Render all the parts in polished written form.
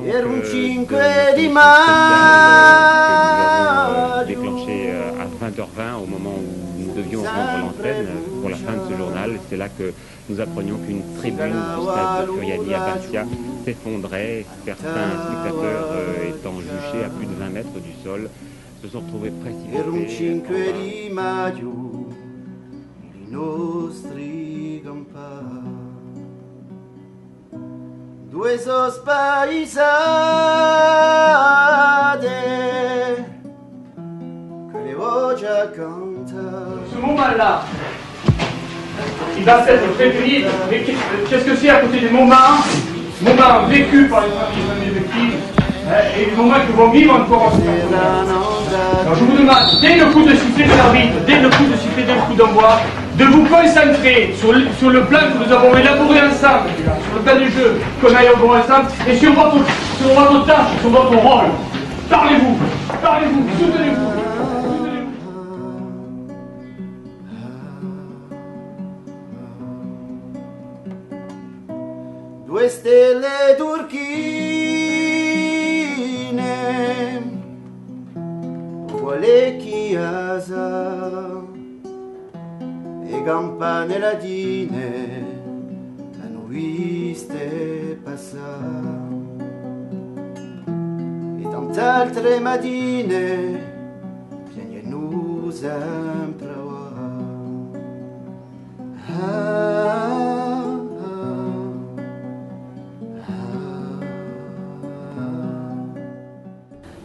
de notre émission spéciale que nous avons déclenchée à 20h20 au moment où nous devions rendre l'antenne pour la fin de ce journal. C'est là que nous apprenions qu'une tribune du stade Furiani à Bastia s'effondrait. Certains spectateurs étant juchés à plus de 20 mètres du sol se sont retrouvés précipités. Due sospaisate que les voci cantano. Ce moment-là, il va être très terrible, mais qu'est-ce que c'est à côté des moments vécus par les familles victimes et des moments qui vont vivre encore en ce temps. Alors je vous demande, dès le coup de sifflet de l'arbitre, dès le coup de sifflet d'un coup d'envoi, de vous concentrer sur le plan que nous avons élaboré ensemble, sur le plan du jeu qu'on a élaboré ensemble, et sur votre tâche, sur votre rôle. Parlez-vous, soutenez-vous. Due stelle turchine, uguale chiesa e campane latine l'hanno viste passare e tante altre mattine piagnano sempre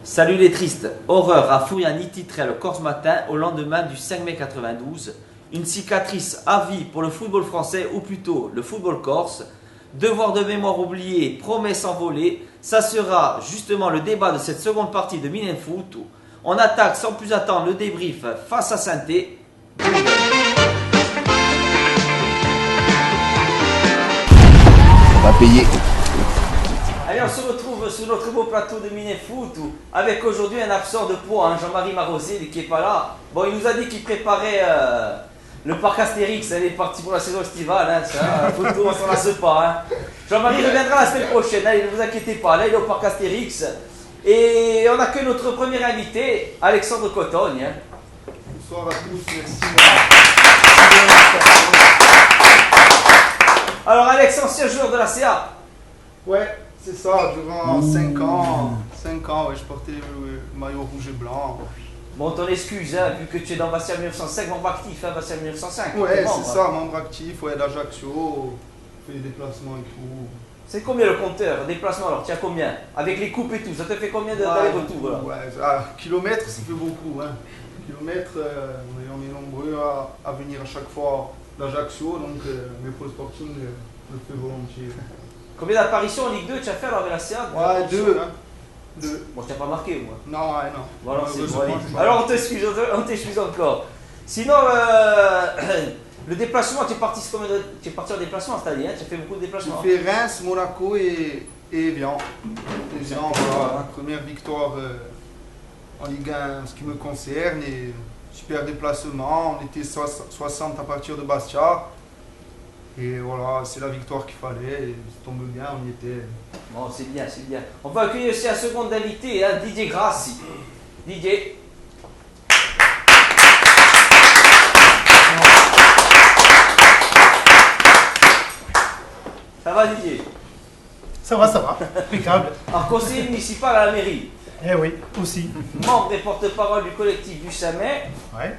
Salut les tristes, horreur à Furiani titrait le Corse Matin au lendemain du 5 mai 92. Une cicatrice à vie pour le football français, ou plutôt le football corse. Devoir de mémoire oublié, promesse envolée, ça sera justement le débat de cette seconde partie de Minen Foot. On attaque sans plus attendre le débrief face à Saint-Étienne. On va payer. Allez, on se retrouve sur notre beau plateau de Minen Foot avec aujourd'hui un absent de poids, Jean-Marie Marosé qui n'est pas là. Bon, il nous a dit qu'il préparait le parc Astérix, il est parti pour la saison estivale, photo, on s'en lasse pas. Jean-Marie reviendra la semaine prochaine, allez, ne vous inquiétez pas, là il est au parc Astérix. Et on accueille notre premier invité, Alexandre Cotogne. Bonsoir à tous, merci. Alors Alex, ancien joueur de la CA. Ouais, c'est ça, durant 5 ans, ouais, je portais le maillot rouge et blanc. Bon, ton excuse, vu que tu es dans Bastia 1905, membre actif, Bastia 1905. Ouais, c'est ça, membre actif, ouais, d'Ajaccio, fait des déplacements et tout. C'est combien le compteur, déplacement alors, tiens combien? Avec les coupes et tout, ça te fait combien d'aller-retour là? Ouais, kilomètres, ça fait beaucoup, hein. Kilomètres, on est nombreux à venir à chaque fois d'Ajaccio, donc mes pôles sporting le fait volontiers. Combien d'apparitions en Ligue 2 tu as fait alors avec la CA? Ouais, 2. Bon, tu n'as pas marqué au moins. Non, ouais, non. Voilà, c'est bon. Alors on t'excuse encore. Sinon, le déplacement, tu es parti en déplacement cette année, hein, tu as fait beaucoup de déplacements. J'ai fait Reims, Monaco et Evian. Evian, voilà, la première victoire en Ligue 1 en ce qui me concerne. Et super déplacement, on était 60 à partir de Bastia. Et voilà, c'est la victoire qu'il fallait, et ça tombe bien, on y était. Bon, c'est bien, c'est bien. On va accueillir aussi un second invité, hein, Didier Grassi. Didier. Ça va Didier? Ça va, impeccable. Alors conseiller municipal à la mairie. Eh oui, aussi. Membre et porte-parole du collectif du 5 mai. Ouais.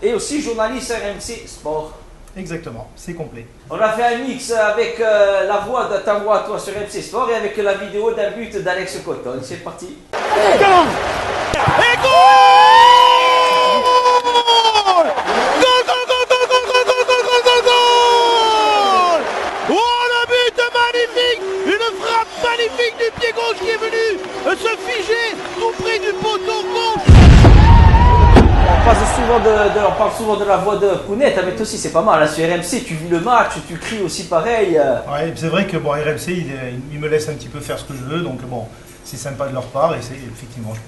Et aussi journaliste RMC Sport. Exactement, c'est complet. On a fait un mix avec la voix de ta voix, toi, sur MC Sport et avec la vidéo d'un but d'Alex Coton. C'est parti. Et goal! Oh, le but magnifique! Une frappe magnifique du pied gauche qui est venu se figer tout près du poteau gauche. On parle souvent de la voix de Pounette, mais toi aussi c'est pas mal. Hein, sur RMC, tu vis le match, tu cries aussi pareil. Ouais, c'est vrai que bon, RMC, il me laisse un petit peu faire ce que je veux, donc bon, c'est sympa de leur part et c'est effectivement, je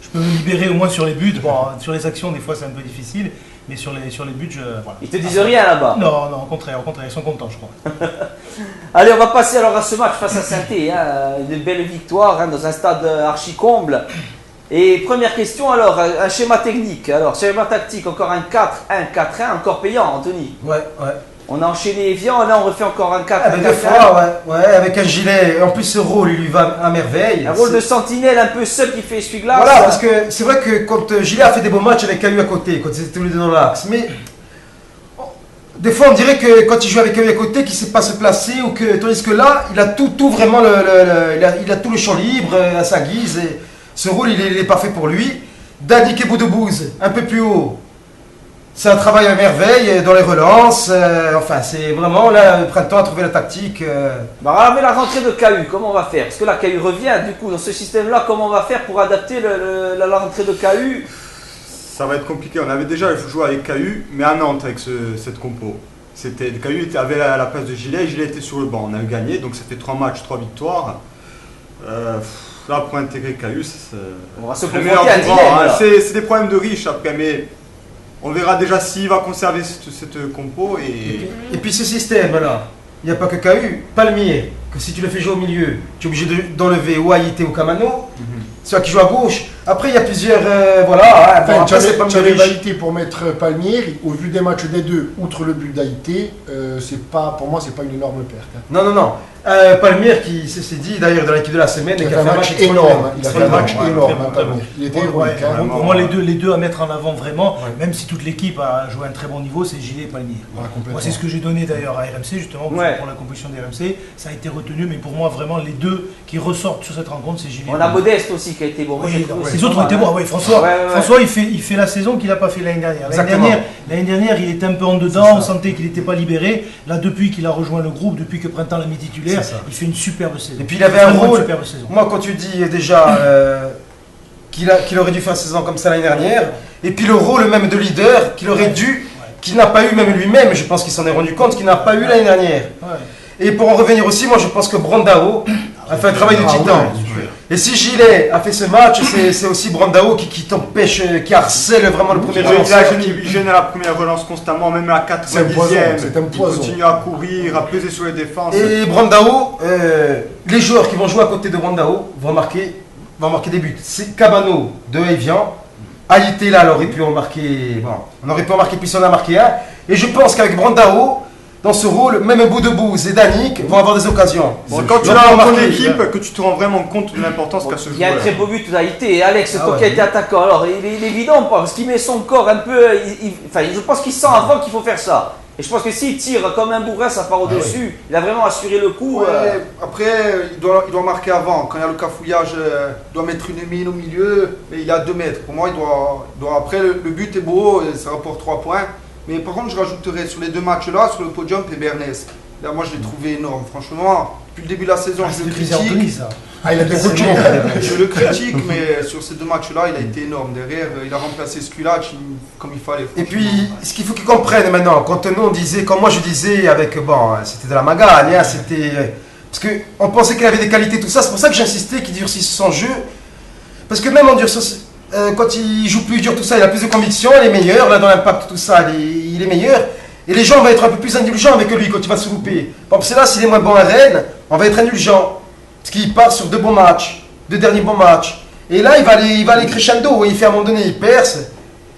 peux me libérer au moins sur les buts. Bon, sur les actions, des fois c'est un peu difficile, Mais sur les buts, voilà. Ils te disent rien là-bas? Non, au contraire, ils sont contents, je crois. Allez, on va passer alors à ce match face à Saint-Étienne, hein, une belle victoire hein, dans un stade archi-comble. Et première question alors, un schéma technique, alors schéma tactique, encore un 4-1-4-1, encore payant Anthony. Ouais. On a enchaîné Evian, là on refait encore un 4-1-4-1. Des fois, ouais, avec un gilet, en plus ce rôle il lui va à merveille. Un rôle de sentinelle un peu seul qui fait essuie-glace. Voilà, parce que c'est vrai que quand Gilet a fait des bons matchs avec Caillou à côté, quand ils étaient tous les deux dans l'axe, mais des fois on dirait que quand il joue avec Caillou à côté, qu'il ne sait pas se placer, ou que, tandis que là, il a tout vraiment, il a tout le champ libre à sa guise, et ce rôle il est parfait pour lui. D'indiquer Boudebouz un peu plus haut. C'est un travail à merveille dans les relances. Enfin, c'est vraiment là le printemps à trouver la tactique. Bah, avec la rentrée de Caillou, comment on va faire? Parce que là, Caillou revient, du coup, dans ce système-là, comment on va faire pour adapter la rentrée de Caillou? Ça va être compliqué. On avait déjà joué avec Caillou, mais à Nantes avec cette compo. Caillou avait la place de Gilet, Gilet était sur le banc. On avait gagné, donc ça fait 3 matchs, 3 victoires. Là, pour intégrer Caillou, on va se confronter à Gilet. C'est des problèmes de riches après, mais. On verra déjà s'il va conserver cette compo Et puis ce système, voilà. Il n'y a pas que Caillou, Palmier, que si tu le fais jouer au milieu, tu es obligé d'enlever ou Haïté ou Camano, soit qui joue à gauche. Après, il y a plusieurs. Voilà. Enfin, tu avais validé pour mettre Palmier, au vu des matchs des deux, outre le but d'Haïté, pour moi, c'est pas une énorme perte. Hein. Non. Palmier qui s'est dit d'ailleurs dans l'équipe de la semaine et qui a fait un match énorme. Il a fait un match énorme. Il était héroïque. Pour moi, les deux à mettre en avant vraiment, même si toute l'équipe a joué à un très bon niveau, c'est Gilet et Palmier. Moi, c'est ce que j'ai donné d'ailleurs à RMC, justement, pour la composition des RMC. Ça a été retenu, mais pour moi, vraiment, les deux qui ressortent sur cette rencontre, c'est Gilet. On a Modeste aussi qui a été bon. Les autres ont été bons. François, il fait la saison qu'il n'a pas fait l'année dernière. L'année dernière, il était un peu en dedans, on sentait qu'il n'était pas libéré. Là, depuis qu'il a rejoint le groupe, depuis que Printemps l'a mis titulaire, il fait une superbe saison. Et puis il avait un rôle. Moi, quand tu dis déjà qu'il aurait dû faire une saison comme ça l'année dernière, et puis le rôle même de leader qu'il aurait dû, qu'il n'a pas eu même lui-même, je pense qu'il s'en est rendu compte, qu'il n'a pas eu l'année dernière. Et pour en revenir aussi, moi je pense que Brandao a fait un travail de titan. Et si Gilet a fait ce match, c'est aussi Brandao qui t'empêche, qui harcèle vraiment le premier relance. Il gêne à la première relance constamment, même à la 90e. Il continue à courir, à peser sur les défenses. Et Brandao, les joueurs qui vont jouer à côté de Brandao vont marquer des buts. C'est Cabano de Evian. Haïté là, on aurait pu en marquer. Bon, on aurait pu en marquer, puis on en a marqué un. Et je pense qu'avec Brandao, dans ce rôle, même Boudebouz et Danick vont avoir des occasions. C'est quand tu as dans ton équipe que tu te rends vraiment compte de l'importance qu'a ce joueur. Il y a un très beau but d'Haïté. Et Alex, toi qui a été attaquant, alors il est évident parce qu'il met son corps un peu. Je pense qu'il sent avant qu'il faut faire ça. Et je pense que s'il tire comme un bourrin, ça part au-dessus. Il a vraiment assuré le coup. Après, il doit marquer avant. Quand il y a le cafouillage, il doit mettre une mine au milieu. Mais il est à 2 mètres. Pour moi, il doit après, le but est beau, ça rapporte 3 points. Mais par contre, je rajouterais sur les 2 matchs-là, sur le podium, Bernès. Là, moi, je l'ai trouvé énorme. Franchement, depuis le début de la saison, je le critique. Il a beaucoup de choses. Je le critique, mais sur ces 2 matchs-là, il a été énorme. Derrière, il a remplacé Skulac comme il fallait. Et puis, ce qu'il faut qu'ils comprennent maintenant, quand nous on disait, comme moi je disais, c'était de la magagne, hein, c'était. Parce qu'on pensait qu'il avait des qualités, tout ça, c'est pour ça que j'insistais qu'il durcisse son jeu. Parce que même en durcissant. Quand il joue plus dur, tout ça, il a plus de conviction, il est meilleur, là dans l'impact, tout ça, il est meilleur. Et les gens vont être un peu plus indulgents avec lui quand il va se louper. Parce que là, s'il est moins bon à Rennes, on va être indulgent. Parce qu'il part sur 2 bons matchs, 2 derniers bons matchs. Et là, il va aller crescendo, il fait à un moment donné, il perce.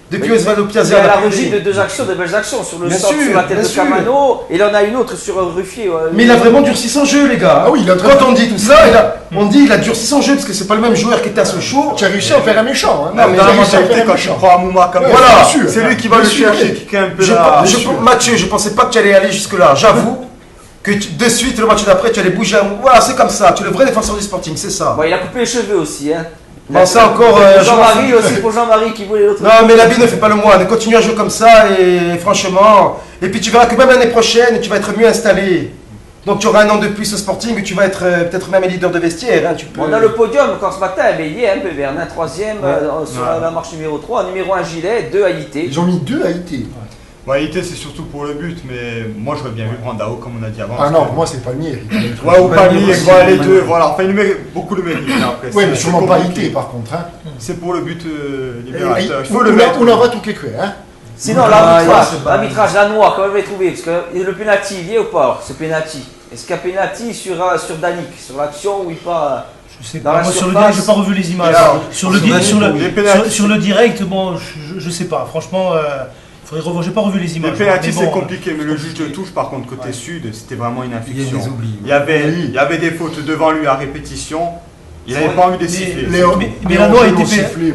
Depuis Osvaldo Piazza. Il y a la régie de 2 actions, de belles actions sur le centre, sur la tête de Camano, et il en a une autre sur Ruffier. Mais il a vraiment durci son jeu, les gars. Ah oui, quand on dit tout ça, on dit il a durci son jeu parce que c'est pas le même joueur qui était à Sochaux. Tu as réussi à faire un méchant. Dans la mentalité, quand tu prends un Mouma comme voilà, c'est lui qui va le chercher, qui est un peu Mathieu, je pensais pas que tu allais aller jusque-là. J'avoue que de suite, le match d'après, tu allais bouger. Voilà, c'est comme ça. Tu es le vrai défenseur du Sporting, c'est ça. Bon, il a coupé les cheveux aussi, hein. Bon, ça encore. Jean-Marie aussi, pour Jean-Marie qui voulait l'autre. Non, mais l'habit ne fait pas le moine. Continue à jouer comme ça et franchement. Et puis tu verras que même l'année prochaine, tu vas être mieux installé. Donc tu auras un an de plus au Sporting, tu vas être peut-être même leader de vestiaire. Hein, On a le podium encore ce matin, mais il est un peu vers un 3e sur la marche numéro 3. Numéro 1 Gilet, 2 Haïté. Ils ont mis 2 Haïté. Haïté, c'est surtout pour le but, mais moi j'aurais bien vu Brandao comme on a dit avant. Ah non, pour moi c'est Palmier. Ouais, ou Palmier, les deux, voilà. Enfin, il mérite beaucoup le mérite. Oui, mais sûrement pas Haïté par contre. Hein. C'est pour le but libérateur. On en va tout quelque hein. Sinon, l'arbitrage danois, comment vous l'avez trouvé? Parce que le penalty, il y est ou pas alors, ce penalty? Est-ce qu'il y a penalty sur Danick, sur l'action où il part je sais pas, moi sur le direct, je n'ai pas revu les images. Alors, sur le direct, bon, je sais pas. Franchement, faudrait revoir. J'ai pas revu les images. Les pénaltys, c'est compliqué, mais le juge de touche, par contre, côté sud, c'était vraiment une infliction. Il y avait des fautes devant lui à répétition. Il n'avait pas envie de siffler. Mais Lannoy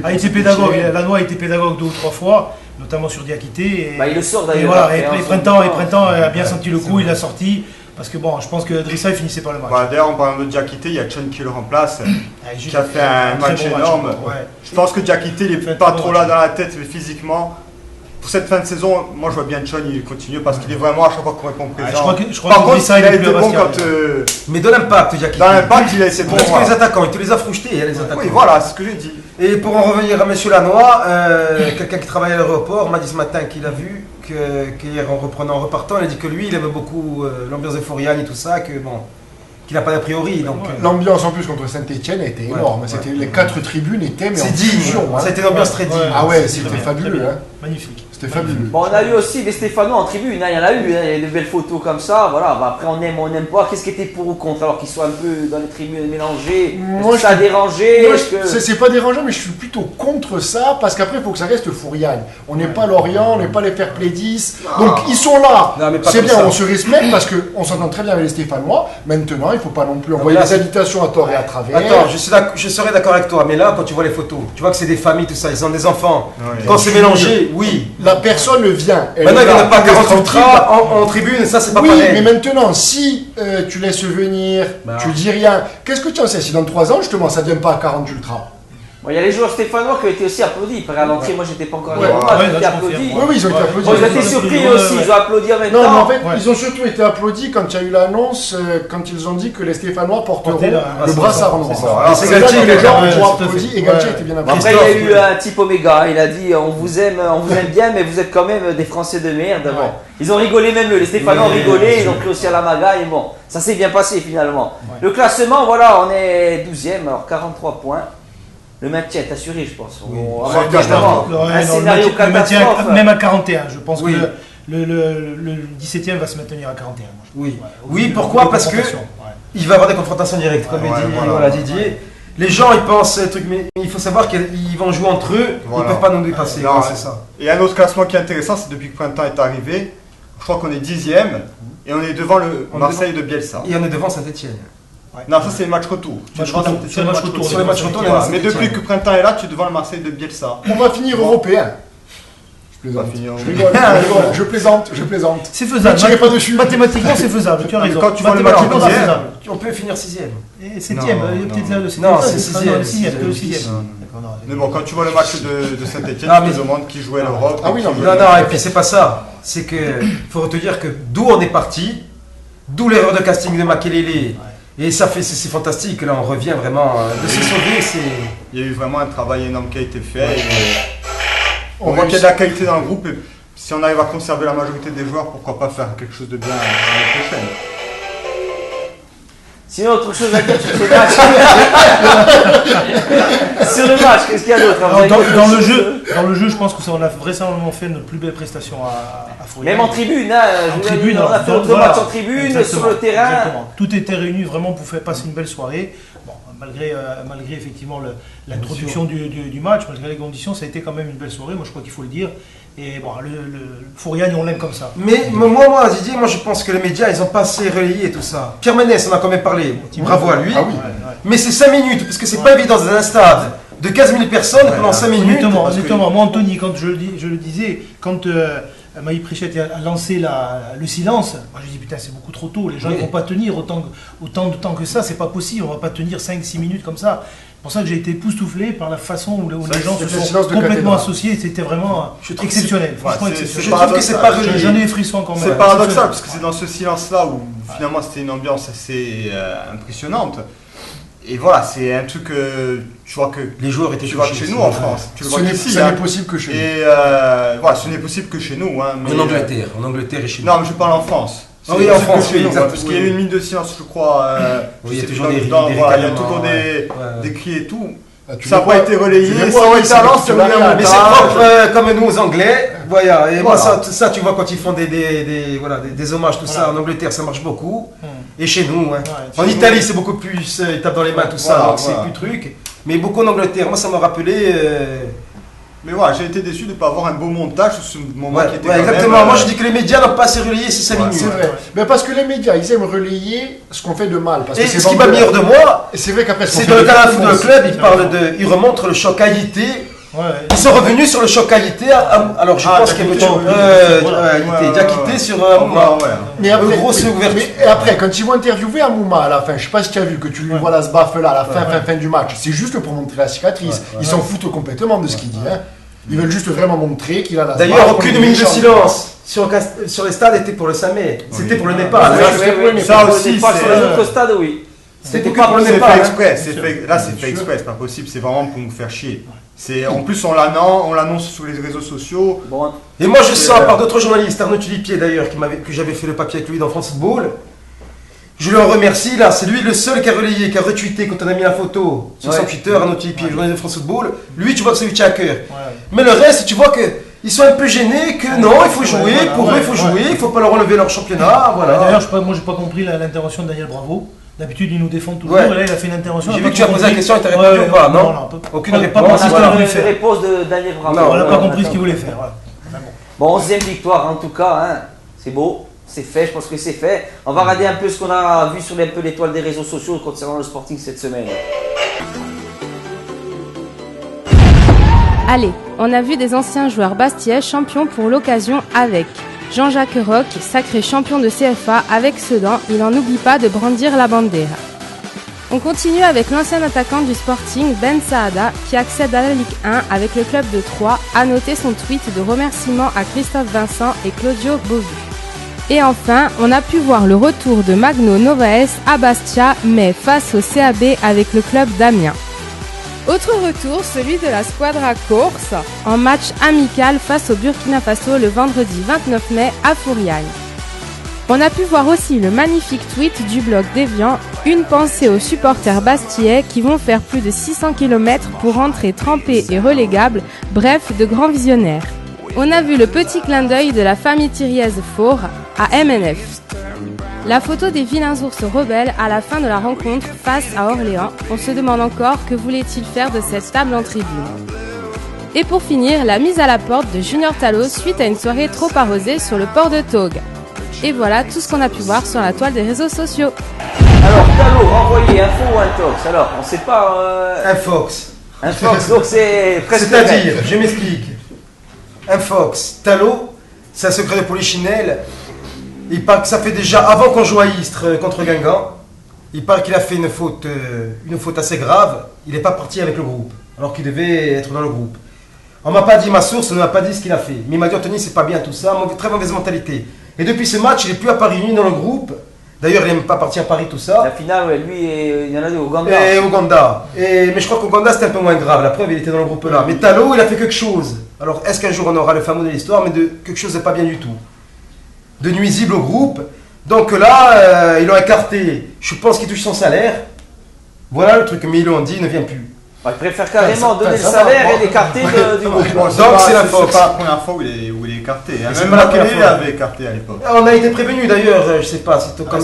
a été pédagogue. Lannoy a été pédagogue 2 ou 3 fois, notamment sur Diakité. Il le sort d'ailleurs. Voilà, et Printemps a bien senti le coup, il l'a sorti. Parce que bon, je pense que Drissa il finissait pas le match. D'ailleurs, en parlant de Diakité, il y a Chen qui le remplace, qui a fait un match énorme. Je pense que Diakité, il n'est pas trop là dans la tête, mais physiquement. Pour cette fin de saison, moi je vois bien Chen, il continue parce qu'il est vraiment à chaque fois qu'on répond présent. Par contre, il a été bon quand. Mais de l'impact, Diakité. Dans l'impact, il a été bon. Parce que les attaquants, il te les a frustrés, les attaquants. Oui, voilà, c'est ce que j'ai dit. Et pour en revenir à M. Lannoy, quelqu'un qui travaille à l'aéroport m'a dit ce matin qu'il a vu qu'hier en repartant, il a dit que lui il aime beaucoup l'ambiance de Forian et tout ça, qu'il n'a pas d'a priori. L'ambiance en plus contre Saint-Etienne a été énorme. Les 4 tribunes étaient c'est digne. C'était une ambiance très digne. Ah ouais, c'était fabuleux. Magnifique. C'était fabuleux. Bon, on a eu aussi des Stéphanois en tribune, il y en a eu, il y a des belles photos comme ça, voilà. Après on aime, on n'aime pas. Qu'est-ce qui était pour ou contre alors qu'ils soient un peu dans les tribunes mélangées? Moi, ça a dérangé? C'est pas dérangeant, mais je suis plutôt contre ça parce qu'après il faut que ça reste Fouriane. On n'est pas Lorient, on n'est pas les Fair Play 10. Donc ils sont là. C'est bien, on se respecte parce qu'on s'entend très bien avec les Stéphanois. Maintenant, il ne faut pas non plus envoyer des invitations à tort et à travers. Attends, je serais d'accord avec toi, mais là quand tu vois les photos, tu vois que c'est des familles, tout ça, ils ont des enfants. Quand c'est mélangé, oui. La personne vient. Maintenant, il n'y en a pas 40 ultras en tribune, ça c'est pas pareil. Oui, mais maintenant, si tu laisses venir, tu dis rien, qu'est-ce que tu en sais? Si dans 3 ans, justement, ça ne vient pas à 40 ultras. Il y a les joueurs stéphanois qui ont été aussi applaudis. À l'entrée, moi j'étais pas encore arrivé. Ils ont été applaudis. Oui, ils ont été applaudis. Ils ont été surpris aussi, ils ont applaudi en même temps. Non, mais en fait, ils ont surtout été applaudis quand il y a eu l'annonce, quand ils ont dit que les Stéphanois porteront le brassard noir. C'est Galtier, les gens ont applaudi et Galtier était bien applaudi. Après, il y a eu un type Oméga, il a dit on vous aime bien, mais vous êtes quand même des Français de merde. Bon, ils ont rigolé, même les Stéphanois ont rigolé, ils ont pris aussi à la maga et bon, ça s'est bien passé finalement. Le classement, voilà, on est 12e, alors 43 points. Le maintien est assuré, je pense. Un scénario catastrophe. Même à 41, je pense que le 17e va se maintenir à 41. Oui, pourquoi? Parce que il va y avoir des confrontations directes, comme dit Didier. Les gens, ils pensent truc, mais il faut savoir qu'ils vont jouer entre eux, ils ne peuvent pas nous dépasser. C'est ça. Et un autre classement qui est intéressant, c'est depuis que Printemps est arrivé, je crois qu'on est 10e et on est devant le Marseille de Bielsa. Et on est devant Saint-Etienne. Non, ça c'est le match retour. Sur le match retour, mais depuis que Printemps est là, tu es devant le Marseille de Bielsa. On va finir européen. Je plaisante. C'est faisable. Ne tirez pas dessus. Mathématiquement, c'est faisable. Tu as raison. Quand tu vois le match on peut finir 6e. Et 7e, peut-être là le 7e. Non, c'est 6e. Mais bon, quand tu vois le match de Saint-Etienne, tu te demandes qui jouait l'Europe. Ah oui, non, et puis c'est pas ça. C'est que faut te dire que d'où on est parti, d'où l'erreur de casting de Makelele. Et ça fait, c'est fantastique, là on revient vraiment de se sauver. Il y a eu vraiment un travail énorme qui a été fait. On voit qu'il y a de la qualité dans le groupe et si on arrive à conserver la majorité des joueurs, pourquoi pas faire quelque chose de bien l'année prochaine. Sinon, autre chose à dire sur ce match. Sur le match, qu'est-ce qu'il y a d'autre? Dans le jeu, je pense qu'on a vraisemblablement fait notre plus belle prestation à Fourier. Même en tribune, on a fait notre match en tribune, sur le terrain. Exactement. Tout était réuni vraiment pour faire passer une belle soirée. Bon, malgré effectivement l'introduction du match, malgré les conditions, ça a été quand même une belle soirée, moi je crois qu'il faut le dire. Et bon, le Fourian, on l'aime comme ça. Mais moi, Didier, je pense que les médias, ils ont pas assez relayé tout ça. Pierre Ménès, on a quand même parlé. Bravo à lui. Mais c'est 5 minutes, parce que c'est pas évident dans un stade de 15 000 personnes pendant 5 minutes. Honnêtement, moi, Anthony, quand je le disais, quand Maï Prichette a lancé le silence, moi je dis putain, c'est beaucoup trop tôt. Les gens ne vont pas tenir autant de temps que ça, c'est pas possible. On va pas tenir 5-6 minutes comme ça. C'est pour ça que j'ai été époustouflé par la façon où les gens se sont complètement associés. C'était vraiment exceptionnel. Franchement, je trouve que c'est pas relié. J'en ai des frissons quand même. C'est paradoxal parce que c'est dans ce silence-là où finalement c'était une ambiance assez impressionnante. Et voilà, c'est un truc que tu vois que les joueurs étaient chez nous en France. Tu le vois ici. Ce n'est possible que chez nous. Et voilà, ce n'est possible que chez nous. En Angleterre et chez nous. Non, mais je parle en France. Oui, en France, oui, exactement. Parce qu'il y a eu une minute de silence, je crois. Il y a toujours des il y a toujours des cris et tout. Ça n'a pas été relayé, ça aurait été à Lens, c'est relayé à mais c'est propre comme nous aux Anglais. Voilà. Et moi, ça, tu vois, quand ils font des hommages, tout ça, en Angleterre, ça marche beaucoup. Et chez nous, en Italie, c'est beaucoup plus, ils tapent dans les mains, tout ça, donc c'est plus truc. Mais beaucoup en Angleterre, moi, ça m'a rappelé. Mais voilà, j'ai été déçu de ne pas avoir un beau montage sur ce moment qui était exactement. Moi, je dis que les médias n'ont pas assez relayé ces 5 minutes. C'est vrai. Mais parce que les médias, ils aiment relayer ce qu'on fait de mal. Parce et que ce qui m'a mis hors de moi, c'est vrai qu'après, c'est dans le Canal Football Club, ils remontrent le choc Haïti. Ils sont revenus sur le choc Haïti. Alors, je pense qu'il y a Diakité sur mais après, grosse ouverture. Et après, quand ils vont interviewer Amouma à la fin, je sais pas si tu as vu que tu lui vois là ce baffe là à la fin du match, c'est juste pour montrer la cicatrice. Ils s'en foutent complètement de ce qu'il dit. Ils veulent juste vraiment montrer qu'il a la. D'ailleurs, aucune minute de silence sur les stades était pour le Samé. C'était pour le Népal. Ça aussi, sur les autres stades, oui. C'était pas pour le Népal. Là, c'est fait exprès, c'est pas possible. C'est vraiment pour nous faire chier. En plus, on l'annonce sur les réseaux sociaux. Et moi, je sens par d'autres journalistes, Arnaud Tulipier d'ailleurs, que j'avais fait le papier avec lui dans France Football. Je le remercie, là, c'est lui le seul qui a relayé, qui a retweeté quand on a mis la photo sur son Twitter, Arnaud Tulipier, journaliste de France Football. Lui, tu vois que c'est lui qui a à cœur. Mais le reste, tu vois qu'ils sont un peu gênés, que non, il faut jouer, pour eux, il faut jouer, il ne faut pas leur enlever leur championnat. Voilà. D'ailleurs, moi, j'ai pas compris l'intervention de Daniel Bravo. D'habitude, il nous défend toujours, et là, il a fait une intervention. J'ai vu que tu as posé la question et tu as répondu ou pas, non? Aucune réponse. On n'a pas de réponse de Daniel Bravo. Non, on n'a pas compris ce qu'il voulait faire. Bon, 11e victoire en tout cas, c'est beau. C'est fait, je pense que c'est fait. On va regarder un peu ce qu'on a vu sur l'étoile des réseaux sociaux concernant le Sporting cette semaine. Allez, on a vu des anciens joueurs bastillais champions pour l'occasion avec Jean-Jacques Roch, sacré champion de CFA avec Sedan, il n'en oublie pas de brandir la bandera. On continue avec l'ancien attaquant du Sporting, Ben Saada, qui accède à la Ligue 1 avec le club de Troyes, à noter son tweet de remerciement à Christophe Vincent et Claudio Bovu. Et enfin, on a pu voir le retour de Magno Novaes à Bastia, mais face au CAB avec le club d'Amiens. Autre retour, celui de la Squadra Corse, en match amical face au Burkina Faso le vendredi 29 mai à Fouriagne. On a pu voir aussi le magnifique tweet du blog d'Evian, une pensée aux supporters bastillais qui vont faire plus de 600 km pour rentrer trempés et relégables, bref, de grands visionnaires. On a vu le petit clin d'œil de la famille thiriaise Faure à MNF. La photo des vilains ours rebelles à la fin de la rencontre face à Orléans. On se demande encore que voulait-il faire de cette table en tribune. Et pour finir, la mise à la porte de Junior Tallo suite à une soirée trop arrosée sur le port de Tog. Et voilà tout ce qu'on a pu voir sur la toile des réseaux sociaux. Alors Tallo, renvoyé, info ou un tox? Alors, on sait pas... Un fox. Un fox, donc c'est presque... C'est-à-dire, je m'explique. Un fox. Tallo, c'est un secret de polichinelle. Il parle que ça fait déjà, avant qu'on joue à Istres contre Guingamp, il parle qu'il a fait une faute assez grave. Il n'est pas parti avec le groupe, alors qu'il devait être dans le groupe. On m'a pas dit, ma source ne m'a pas dit ce qu'il a fait. Mais il m'a dit, Anthony, c'est pas bien tout ça, très mauvaise mentalité. Et depuis ce match, il n'est plus à Paris ni dans le groupe. D'ailleurs, il n'est pas parti à Paris, tout ça. La finale, ouais, lui, il y en a des au Ouganda. Et Ouganda. Mais je crois qu'Ouganda, c'était un peu moins grave. La preuve, il était dans le groupe là. Mais Tallo, il a fait quelque chose. Alors, est-ce qu'un jour, on aura le fameux de l'histoire, mais de quelque chose de pas bien du tout. De nuisible au groupe. Donc là, ils l'ont écarté. Je pense qu'il touche son salaire. Voilà le truc. Mais ils l'ont dit, il ne vient plus. Il préfère carrément donner le salaire et l'écarter du groupe. Donc c'est la faute. C'est pas la première fois où il est écarté. Même la télé l'avait écarté à l'époque. On a été prévenu d'ailleurs, je sais pas, c'est comme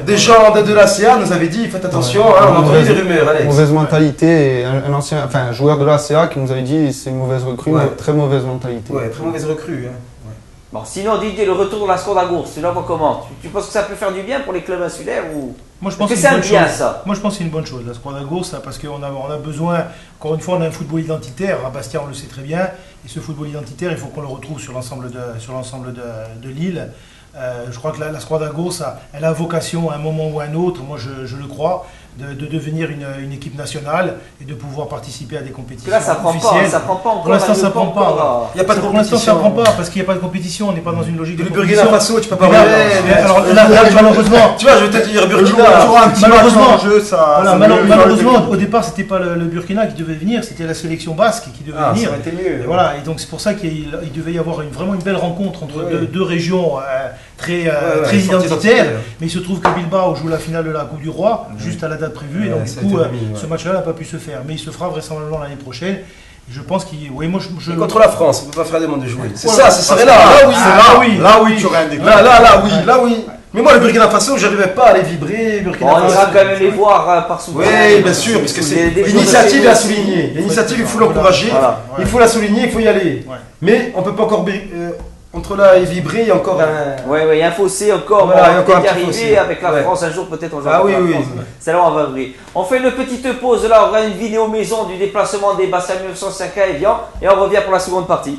des gens de l'ACA nous avaient dit, faites attention, on a entendu des rumeurs, Alex. Mauvaise mentalité, et un joueur de l'ACA qui nous avait dit c'est une mauvaise recrue, très mauvaise mentalité. Ouais, très mauvaise recrue. Bon, sinon Didier, le retour de la Squadra Corse, tu la vois comment? Tu penses que ça peut faire du bien pour les clubs insulaires ou... Moi je pense que c'est un bien ça. Moi je pense que c'est une bonne chose, la Squadra Corse, parce qu'on a besoin, encore une fois, on a un football identitaire, à Bastia on le sait très bien, et ce football identitaire, il faut qu'on le retrouve sur l'ensemble de l'île. Je crois que la Squadra Corse, elle a vocation à un moment ou à un autre, moi je le crois, de devenir une équipe nationale et de pouvoir participer à des compétitions là, ça prend officielles. Pas, ça prend pas encore. Pour l'instant, ça prend pas. Il n'y a pas de compétition. Pour l'instant, ça prend pas parce qu'il n'y a pas de compétition. On n'est pas dans une logique de compétition. Burkina Faso, tu peux pas alors là, malheureusement, tu vois, je vais te dire Burkina. Malheureusement, au départ, c'était pas le Burkina qui devait venir, c'était la sélection basque qui devait venir. Ça aurait été mieux. Et voilà. Et donc c'est pour ça qu'il devait y avoir vraiment une belle rencontre entre deux régions très identitaire, mais il se trouve que Bilbao joue la finale de la Coupe du Roi, juste à la date prévue, et donc du coup, ce match-là n'a pas pu se faire. Mais il se fera vraisemblablement l'année prochaine. Je pense qu'il. Oui, moi je. Contre la France, on ne peut pas faire des mondes de jouer. C'est ça, ce serait là. Là oui. Mais moi, le Burkina Faso, j'arrivais pas à les vibrer. On ira quand même les voir par soutien. Oui, bien sûr, parce que c'est l'initiative à souligner. L'initiative, il faut l'encourager, il faut la souligner, il faut y aller. Mais on ne peut pas encore. Entre là et vibrer, il y a encore un. Oui, il y a un fossé encore. Voilà, on peut y arriver avec la France un jour, peut-être on jouera oui. C'est là où on va ouvrir. On fait une petite pause là, on aura une vidéo maison du déplacement des Bastia 1905 à Evian et on revient pour la seconde partie.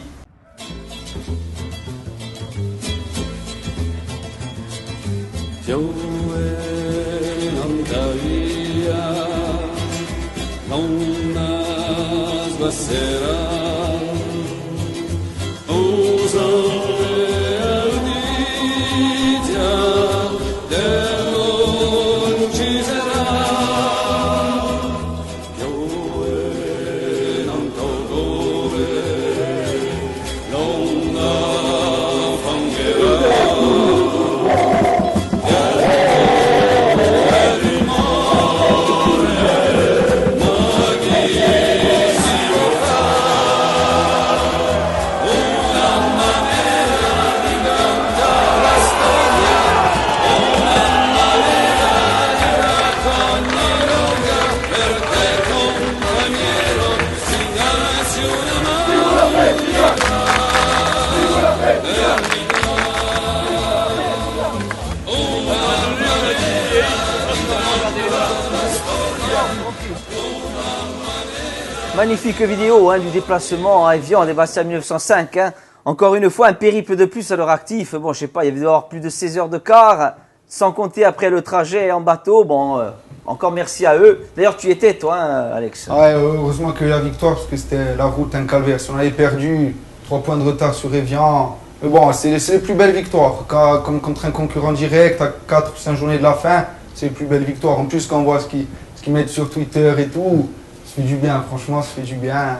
Magnifique vidéo du déplacement à Evian des Bastia 1905. Encore une fois, un périple de plus à leur actif. Bon, je sais pas, il y avait d'avoir plus de 16 heures de car, sans compter après le trajet en bateau. Bon, encore merci à eux. D'ailleurs, tu y étais, toi, Alex. Ouais, heureusement que la victoire, parce que c'était la route un calvaire. Si on avait perdu 3 points de retard sur Evian, mais bon, c'est les plus belles victoires. Comme contre un concurrent direct, à 4 ou 5 journées de la fin, c'est les plus belles victoires. En plus, quand on voit ce qu'ils mettent sur Twitter et tout, ça fait du bien, franchement, ça fait du bien.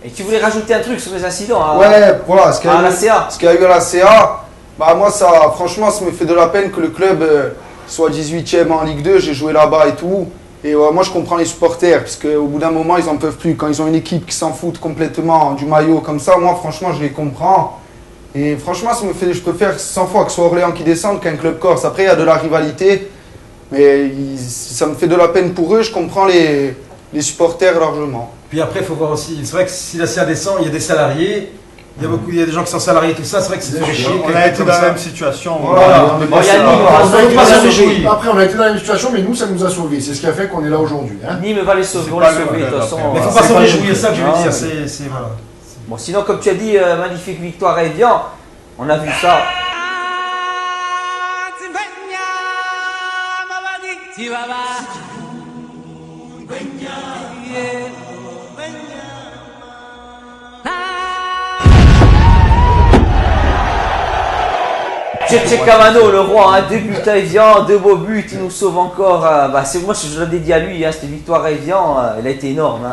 Et tu voulais rajouter un truc sur les incidents Ouais, voilà, ce qu'il y a eu à la CA, moi, ça, franchement, ça me fait de la peine que le club soit 18e en Ligue 2, j'ai joué là-bas et tout. Et moi, je comprends les supporters, parce qu'au bout d'un moment, ils n'en peuvent plus. Quand ils ont une équipe qui s'en fout complètement du maillot comme ça, moi, franchement, je les comprends. Et franchement, je préfère 100 fois que ce soit Orléans qui descende qu'un club corse. Après, il y a de la rivalité, mais ça me fait de la peine pour eux, je comprends les supporters largement. Puis après, il faut voir aussi, c'est vrai que si la CA descend, il y a des salariés, il y a des gens qui sont salariés, tout ça, c'est vrai que c'est chier. On a été dans la même situation. Après, on a été dans la même situation, mais nous, ça nous a sauvés. C'est ce qui a fait qu'on est là aujourd'hui. Nîmes va les sauver, on les sauver de toute façon. Mais il ne faut pas s'en réjouir, c'est ça que je veux dire. Voilà. Bon, sinon, comme tu as dit, magnifique victoire à Evian, on a vu ça. Tchétché Camano, le roi, 2 buts à Evian, 2 beaux buts, il nous sauve encore. C'est moi, je l'ai dédié à lui, cette victoire à Evian, elle a été énorme.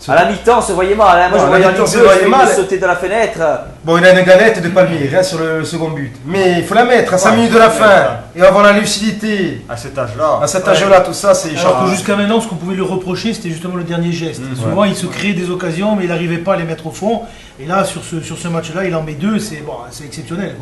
À la mi-temps, on se voyait mal. Moi, je voyais en Ligue 2, je sauter de la fenêtre. Bon, il a une galette de palmier sur le second but. Mais il faut la mettre à 5 minutes de la fin et avoir la lucidité. À cet âge-là. À cet âge-là, tout ça, c'est. Alors que jusqu'à maintenant, ce qu'on pouvait lui reprocher, c'était justement le dernier geste. Souvent, il se créait des occasions, mais il n'arrivait pas à les mettre au fond. Et là, sur ce match-là, il en met 2. C'est exceptionnel.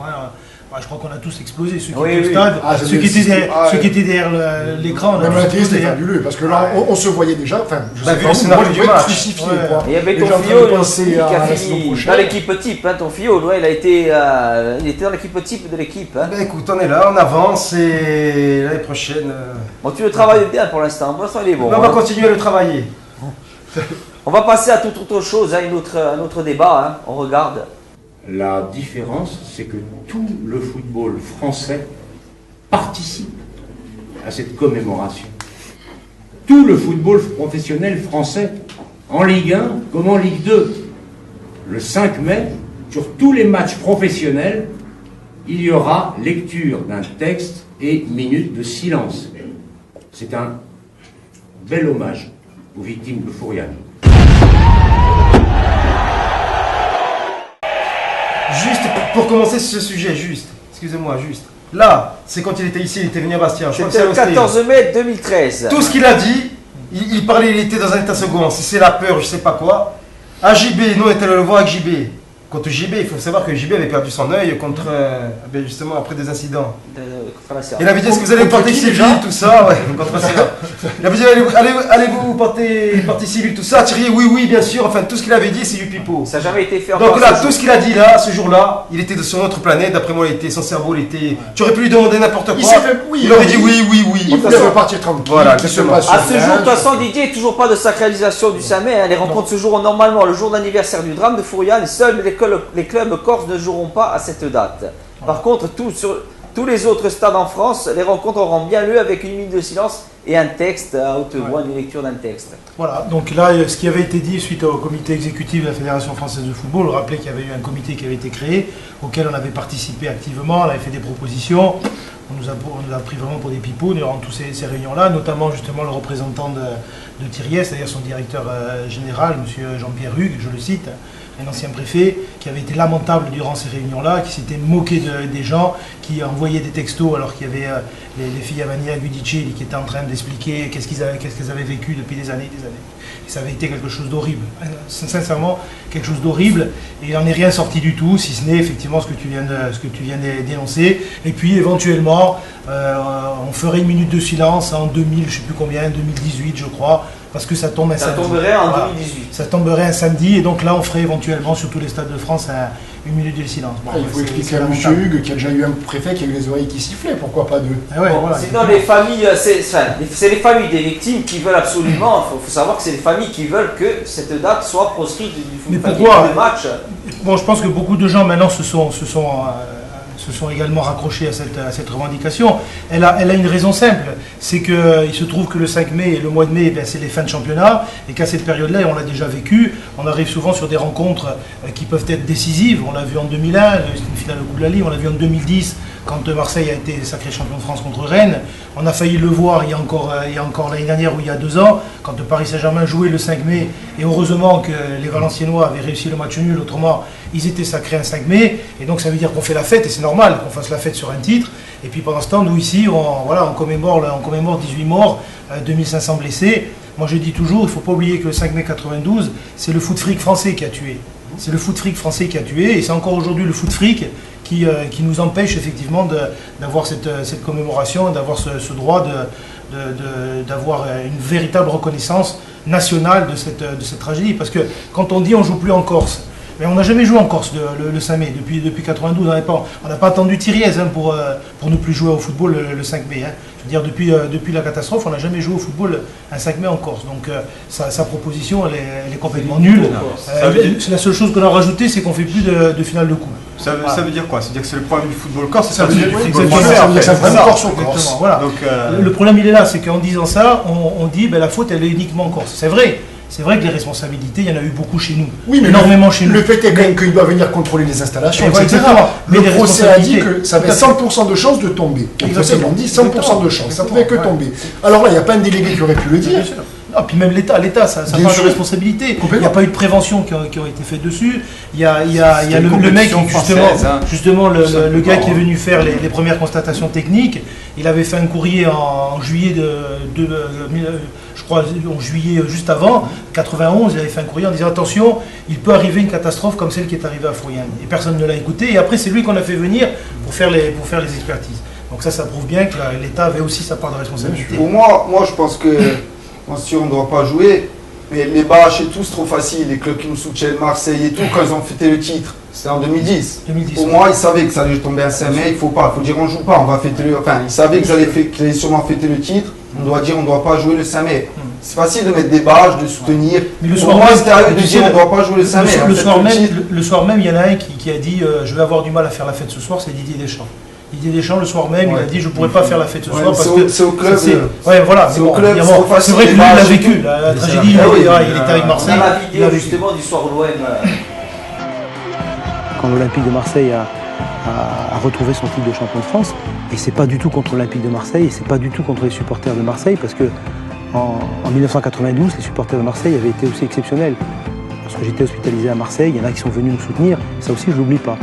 Je crois qu'on a tous explosé, ceux qui étaient au stade, ceux qui étaient derrière l'écran. Même la télé, c'était fabuleux, parce que là, on se voyait déjà, je sais pas, moi, je voyais crucifié. Il y avait ton Fillol qui a fini dans l'équipe type, ton Fillol, il était dans l'équipe type de l'équipe. Écoute, on est là, on avance et l'année prochaine... Bon, tu le travailles bien pour l'instant, il est bon. On va continuer à le travailler. On va passer à toute autre chose, un autre débat, on regarde. La différence, c'est que tout le football français participe à cette commémoration. Tout le football professionnel français, en Ligue 1 comme en Ligue 2. Le 5 mai, sur tous les matchs professionnels, il y aura lecture d'un texte et minute de silence. C'est un bel hommage aux victimes de Fouriane. Juste pour commencer sur ce sujet, juste. excusez-moi, juste. Là, c'est quand il était ici, il était venu à Bastia. C'était le 14 mai 2013. Tout ce qu'il a dit, il parlait, il était dans un état second. Si c'est la peur, je sais pas quoi. À JB, nous on était allés le voir avec JB. Contre JB, il faut savoir que JB avait perdu son œil contre, justement après des incidents. Il avait dit est-ce que vous allez porter civil, tout ça, ouais, contre la CA. Il avait dit allez-vous porter civil, tout ça. Thierry, oui, bien sûr. Enfin, tout ce qu'il avait dit, c'est du pipeau. Ça n'a jamais été fait. Donc là, tout ce qu'il a dit là, ce jour-là, il était sur notre planète. D'après moi, son cerveau, il était. Tu aurais pu lui demander n'importe quoi. Il aurait dit oui. Il voulait repartir tranquille. Voilà, à ce jour, de toute façon, Didier, toujours pas de sacralisation du 5 mai. Les rencontres se joueront normalement le jour d'anniversaire du drame de Fouriane. Seuls les clubs corses ne joueront pas à cette date. Par contre, sur tous les autres stades en France, les rencontres auront bien lieu avec une minute de silence et un texte à haute voix, une lecture d'un texte. Voilà, donc là, ce qui avait été dit suite au comité exécutif de la Fédération française de football, on rappelait qu'il y avait eu un comité qui avait été créé, auquel on avait participé activement, on avait fait des propositions, on nous a pris vraiment pour des pipeaux durant toutes ces réunions-là, notamment justement le représentant de Thiriès, c'est-à-dire son directeur général, M. Jean-Pierre Hugues, je le cite, un ancien préfet qui avait été lamentable durant ces réunions-là, qui s'était moqué des gens, qui envoyait des textos alors qu'il y avait les filles Avania et Gudicelli qui étaient en train d'expliquer qu'est-ce qu'elles avaient vécu depuis des années et des années. Et ça avait été quelque chose d'horrible, sincèrement quelque chose d'horrible, et il n'en est rien sorti du tout, si ce n'est effectivement ce que tu viens de dénoncer. Et puis éventuellement, on ferait une minute de silence en 2000, je ne sais plus combien, 2018 je crois, parce que ça tombe un samedi. Ça tomberait en 2018. Ça tomberait un samedi, et donc là on ferait éventuellement sur tous les stades de France une minute de silence. Bon, il faut expliquer à M. Hugues qu'il y a déjà eu un préfet qui a eu les oreilles qui sifflaient, pourquoi pas deux. Sinon les familles, c'est les familles des victimes qui veulent absolument, il faut savoir que c'est les familles qui veulent que cette date soit proscrite du match. Bon, je pense que beaucoup de gens maintenant se sont également raccrochés à cette revendication. Elle a une raison simple, c'est qu'il se trouve que le 5 mai et le mois de mai, c'est les fins de championnat, et qu'à cette période-là, on l'a déjà vécu, on arrive souvent sur des rencontres qui peuvent être décisives. On l'a vu en 2001, c'était une finale de Coupe de la Ligue, on l'a vu en 2010, quand Marseille a été sacré champion de France contre Rennes. On a failli le voir il y a encore l'année dernière ou il y a 2 ans, quand Paris Saint-Germain jouait le 5 mai, et heureusement que les Valenciennois avaient réussi le match nul, autrement ils étaient sacrés un 5 mai, et donc ça veut dire qu'on fait la fête, et c'est normal qu'on fasse la fête sur un titre. Et puis pendant ce temps, nous ici, on commémore 18 morts, 2500 blessés. Moi je dis toujours, il ne faut pas oublier que le 5 mai 92, c'est le foot fric français qui a tué. C'est le foot fric français qui a tué, et c'est encore aujourd'hui le foot fric qui nous empêche effectivement d'avoir cette commémoration, d'avoir ce droit d'avoir une véritable reconnaissance nationale de cette tragédie. Parce que quand on dit on ne joue plus en Corse, mais on n'a jamais joué en Corse le 5 mai, depuis 92, on n'a pas attendu Thiriès pour ne plus jouer au football le 5 mai. Je veux dire, depuis la catastrophe, on n'a jamais joué au football un 5 mai en Corse. Donc sa proposition, elle est complètement nulle. La seule chose qu'on a rajoutée, c'est qu'on ne fait plus de finale de coupe. Ça veut dire quoi? C'est-à-dire que c'est le problème du football corse, ça veut dire le football corse. Voilà. Donc, le problème, il est là, c'est qu'en disant ça, on dit la faute, elle est uniquement en Corse. C'est vrai. C'est vrai que les responsabilités, il y en a eu beaucoup chez nous. Oui, mais énormément chez nous. Le fait est quand même qu'il doit venir contrôler les installations, etc. Mais le procès a dit que ça avait 100% de chances de tomber. Exactement. On dit 100% de chance. Ça ne pouvait que tomber. Alors là, il n'y a pas un délégué qui aurait pu le dire. Non, puis même l'État, ça parle de responsabilité. Il n'y a pas eu de prévention qui ont été faites dessus. Il y a le mec, justement le gars qui est venu faire les premières constatations techniques, il avait fait un courrier en juillet je crois en juillet juste avant, 91, il avait fait un courrier en disant attention, il peut arriver une catastrophe comme celle qui est arrivée à Fouriane. Et personne ne l'a écouté. Et après, c'est lui qu'on a fait venir pour faire les expertises. Donc ça prouve bien que l'État avait aussi sa part de responsabilité. Pour moi, je pense que bien sûr, on ne doit pas jouer, mais les bâches et tout, c'est trop facile. Les clubs qui nous soutiennent, Marseille et tout, quand ils ont fêté le titre, c'était en 2010. Pour moi, ils savaient que ça allait tomber un 5 mai, il faut dire on ne joue pas, on va fêter ils savaient qu'ils allaient sûrement fêter le titre, on doit dire on ne doit pas jouer le 5 mai. C'est facile de mettre des bâches, de soutenir. Mais le soir même, c'était de dire on ne doit pas jouer le 5 mai. Le soir même, il y en a un qui a dit je vais avoir du mal à faire la fête ce soir, c'est Didier Deschamps. Didier Deschamps, le soir même, il a dit je ne pourrais pas faire la fête ce soir parce que c'est au club. C'est au club. C'est vrai que lui, il a vécu la tragédie. Il était avec Marseille. On a la vidéo justement du soir où l'OM. Quand l'Olympique de Marseille a retrouvé son titre de champion de France, et c'est pas du tout contre l'Olympique de Marseille, et c'est pas du tout contre les supporters de Marseille, parce que en 1992, les supporters de Marseille avaient été aussi exceptionnels. Lorsque j'étais hospitalisé à Marseille, il y en a qui sont venus nous soutenir, ça aussi je l'oublie pas.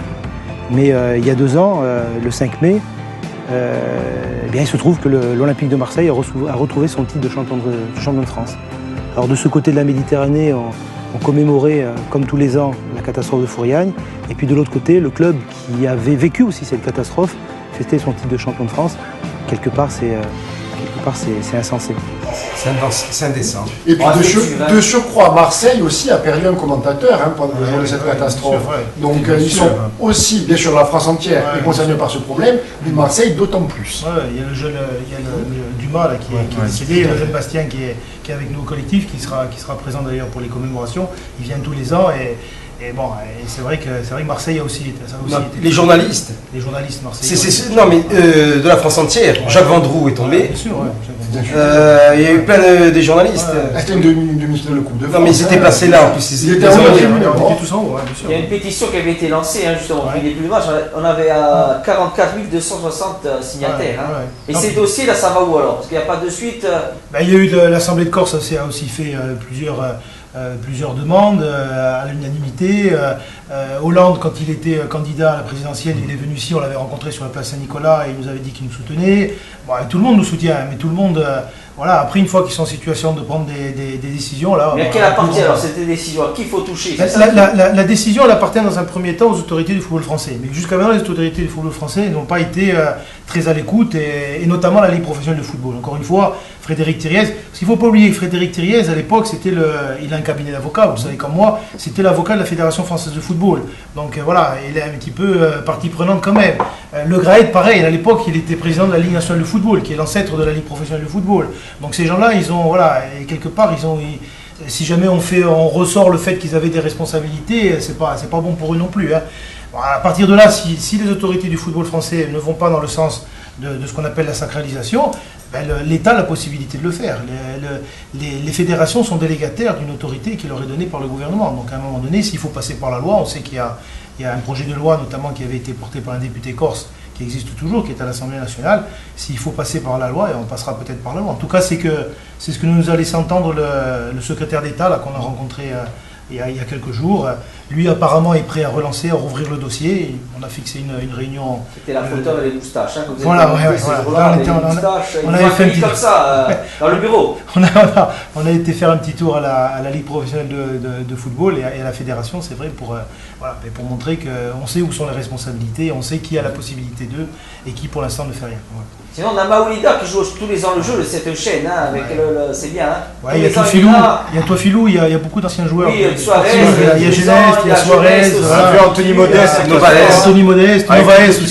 Mais il y a 2 ans, le 5 mai, eh bien, il se trouve que l'Olympique de Marseille a retrouvé son titre de champion de France. Alors de ce côté de la Méditerranée, on commémorait, comme tous les ans, la catastrophe de Fouriagne. Et puis de l'autre côté, le club qui avait vécu aussi cette catastrophe fêtait son titre de champion de France. Quelque part, c'est insensé. C'est indécent. Et puis de surcroît, Marseille aussi a perdu un commentateur pendant le jour de cette catastrophe. Donc ils sont aussi, bien sûr, la France entière est concernée par ce problème, mais Marseille d'autant plus. Il y a le jeune Dumas là, qui est décédé, le jeune Bastien qui est avec nous au collectif, qui sera présent d'ailleurs pour les commémorations. Il vient tous les ans et bon, c'est vrai que Marseille a aussi été. Les journalistes. Les journalistes marseillais. Non mais de la France entière. Jacques Vendroux est tombé. Bien sûr, il y a eu plein de journalistes. C'était une demi-finale de Coupe de France. Non mais ils étaient placés là en plus. Ils étaient en haut. Il y a une pétition qui avait été lancée justement au début du match. On avait 44 260 signataires. Et ces dossiers là, ça va où alors? Parce qu'il n'y a pas de suite. Il y a eu l'Assemblée de Corse a aussi fait plusieurs demandes à l'unanimité. Hollande, quand il était candidat à la présidentielle, il est venu ici, on l'avait rencontré sur la place Saint-Nicolas et il nous avait dit qu'il nous soutenait. Bon, tout le monde nous soutient, mais tout le monde, après une fois qu'ils sont en situation de prendre des décisions... Là, mais à quelle appartient alors cette décision? À qui il faut toucher? La décision, elle appartient dans un premier temps aux autorités du football français. Mais jusqu'à maintenant, les autorités du football français n'ont pas été très à l'écoute, et notamment la Ligue professionnelle de football. Encore une fois, Frédéric Thiriez, parce qu'il ne faut pas oublier que Frédéric Thiriez, à l'époque, il a un cabinet d'avocats, vous savez comme moi, c'était l'avocat de la Fédération française de football. Donc voilà, il est un petit peu partie prenante quand même. Le Graët, pareil, à l'époque, il était président de la Ligue nationale de football, qui est l'ancêtre de la Ligue professionnelle de football. Donc ces gens-là, et quelque part, si jamais on ressort le fait qu'ils avaient des responsabilités, c'est pas bon pour eux non plus. Bon, à partir de là, si les autorités du football français ne vont pas dans le sens de ce qu'on appelle la sacralisation, l'État a la possibilité de le faire. Les fédérations sont délégataires d'une autorité qui leur est donnée par le gouvernement. Donc à un moment donné, s'il faut passer par la loi, on sait qu'il y a un projet de loi notamment qui avait été porté par un député corse, qui existe toujours, qui est à l'Assemblée nationale. S'il faut passer par la loi, on passera peut-être par la loi. En tout cas, c'est ce que nous a laissé entendre le secrétaire d'État qu'on a rencontré il y a quelques jours. Lui, apparemment, est prêt à relancer, à rouvrir le dossier. On a fixé une réunion. C'était la photo avec les moustaches. Voilà, on avait fait un petit comme ça dans le bureau. On a été faire un petit tour à la Ligue professionnelle de football et à la fédération, c'est vrai, pour montrer qu'on sait où sont les responsabilités, on sait qui a la possibilité d'eux et qui, pour l'instant, ne fait rien. Voilà. Sinon, on a Maoulida qui joue tous les ans le jeu, cette chaîne, avec c'est bien. Il y a Toifilou, il y a beaucoup d'anciens joueurs. Oui, Suarez, il y a Geneste, il y a Suarez, Anthony Modeste, Anthony Modeste, Novaes aussi.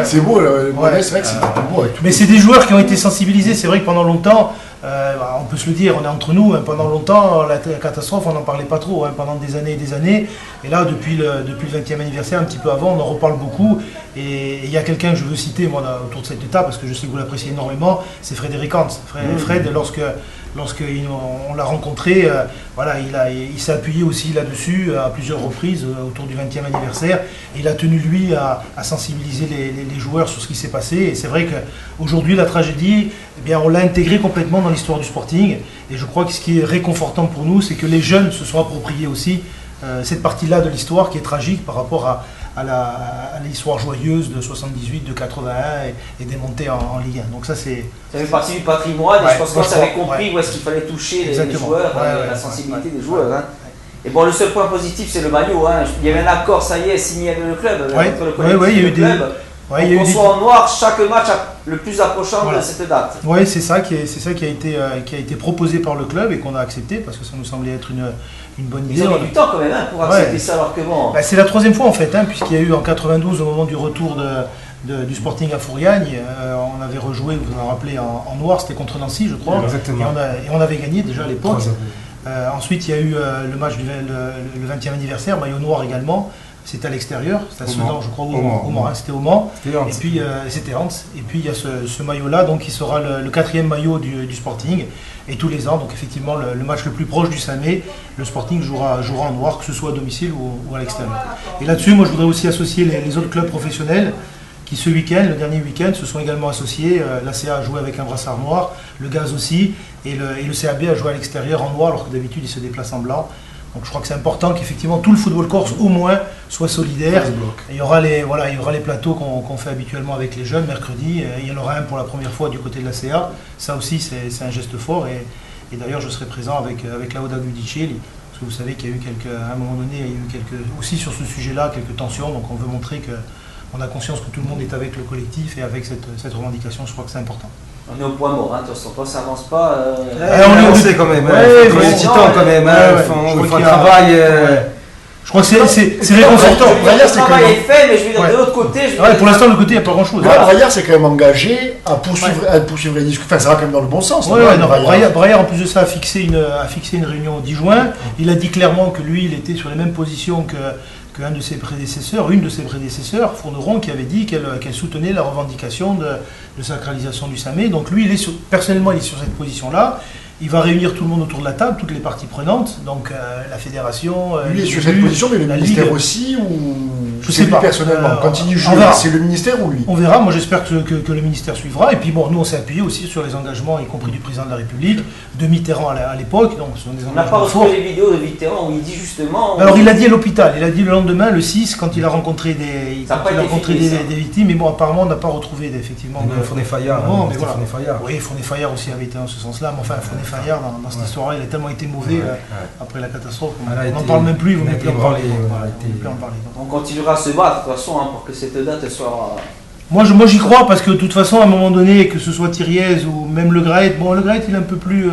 C'est beau, Modeste, c'est vrai que c'est beau. Mais c'est des joueurs qui ont été sensibilisés, c'est vrai que pendant longtemps, on peut se le dire, on est entre nous, pendant longtemps, la catastrophe, on n'en parlait pas trop, pendant des années et des années. Et là, depuis le 20e anniversaire, un petit peu avant, on en reparle beaucoup. Et il y a quelqu'un que je veux citer, moi, autour de cet état, parce que je sais que vous l'appréciez énormément, c'est Frédéric Hans. Fred, lorsqu'on l'a rencontré, il s'est appuyé aussi là-dessus à plusieurs reprises autour du 20e anniversaire. Et il a tenu, lui, à sensibiliser les joueurs sur ce qui s'est passé. Et c'est vrai qu'aujourd'hui, la tragédie, on l'a intégrée complètement dans l'histoire du Sporting. Et je crois que ce qui est réconfortant pour nous, c'est que les jeunes se sont appropriés aussi cette partie-là de l'histoire qui est tragique par rapport à l'histoire joyeuse de 78, de 81 et des montées en Ligue 1. Donc ça fait partie du patrimoine et je pense qu'on avait compris où est-ce qu'il fallait toucher les joueurs, la sensibilité des joueurs. Et bon, le seul point positif, c'est le maillot. Il y avait un accord, ça y est, signé avec le club, entre le collectif et le club. On soit en noir chaque match le plus approchant de cette date. Oui, c'est ça qui a été proposé par le club et qu'on a accepté parce que ça nous semblait être une bonne idée. Ils ont mis du temps quand même pour accepter ça alors que bon... C'est la troisième fois en fait, puisqu'il y a eu en 92 au moment du retour du Sporting à Fouriagne, on avait rejoué, vous vous en rappelez, en noir, c'était contre Nancy je crois. Exactement. Et on avait gagné déjà à l'époque. Ensuite il y a eu le match le 20e anniversaire, maillot noir également. C'était à l'extérieur, c'était à Sedan, je crois, au Mans, c'était au Mans. Et puis c'était Hans. Et puis il y a ce maillot-là, donc qui sera le 4e maillot du Sporting. Et tous les ans, donc effectivement, le match le plus proche du 5 mai, le Sporting jouera en noir, que ce soit à domicile ou à l'extérieur. Et là-dessus, moi je voudrais aussi associer les autres clubs professionnels qui ce week-end, le dernier week-end, se sont également associés. L'ACA a joué avec un brassard noir, le Gaz aussi, et le CAB a joué à l'extérieur en noir, alors que d'habitude il se déplace en blanc. Donc je crois que c'est important qu'effectivement tout le football corse au moins soit solidaire. Et il y aura les plateaux qu'on fait habituellement avec les jeunes mercredi. Il y en aura un pour la première fois du côté de la CA. Ça aussi c'est un geste fort. Et d'ailleurs je serai présent avec Lauda Gudicelli. Parce que vous savez qu'il y a eu à un moment donné, il y a eu aussi sur ce sujet-là quelques tensions. Donc on veut montrer qu'on a conscience que tout le monde est avec le collectif et avec cette revendication. Je crois que c'est important. On est au point mort, hein, de toute façon, ça avance pas. On est avancé quand même, il faut des titans quand même, il faut un travail. Je crois que c'est réconfortant. Le travail est fait, mais je veux dire, de l'autre côté. Pour l'instant, de l'autre côté, il n'y a pas grand-chose. Braillard s'est quand même engagé à poursuivre les discussions. Enfin, ça va quand même dans le bon sens. Braillard, en plus de ça, a fixé une réunion au 10 juin. Il a dit clairement que lui, il était sur les mêmes positions qu'une de ses prédécesseurs, Fourneron, qui avait dit qu'elle soutenait la revendication de sacralisation du SAMé. Donc lui, personnellement, il est sur cette position-là. Il va réunir tout le monde autour de la table, toutes les parties prenantes, donc la fédération. Lui est sur cette position, mais le ministère aussi, ou je sais pas personnellement. Quand il dit c'est le ministère ou lui? On verra. Moi, j'espère que le ministère suivra. Et puis bon, nous, on s'est appuyé aussi sur les engagements, y compris du président de la République, de Mitterrand à l'époque. Donc, ce sont des on n'a pas retrouvé les vidéos de Mitterrand où il dit justement. Alors, il a dit à l'hôpital. Il a dit le lendemain, le 6, quand il a rencontré des victimes. Mais bon, apparemment, on n'a pas retrouvé effectivement. Fournet Fayard. Oui, Fournet Fayard aussi avait été dans ce sens-là. Mais enfin, Fournet Fayard, dans cette histoire-là, il a tellement été mauvais après la catastrophe. On n'en parle même plus. Vous n'avez plus en parler. On continuera à se battre de toute façon pour que cette date soit. Moi j'y crois parce que de toute façon à un moment donné, que ce soit Thiriez ou même Le Graët, Le Graët il est un peu plus.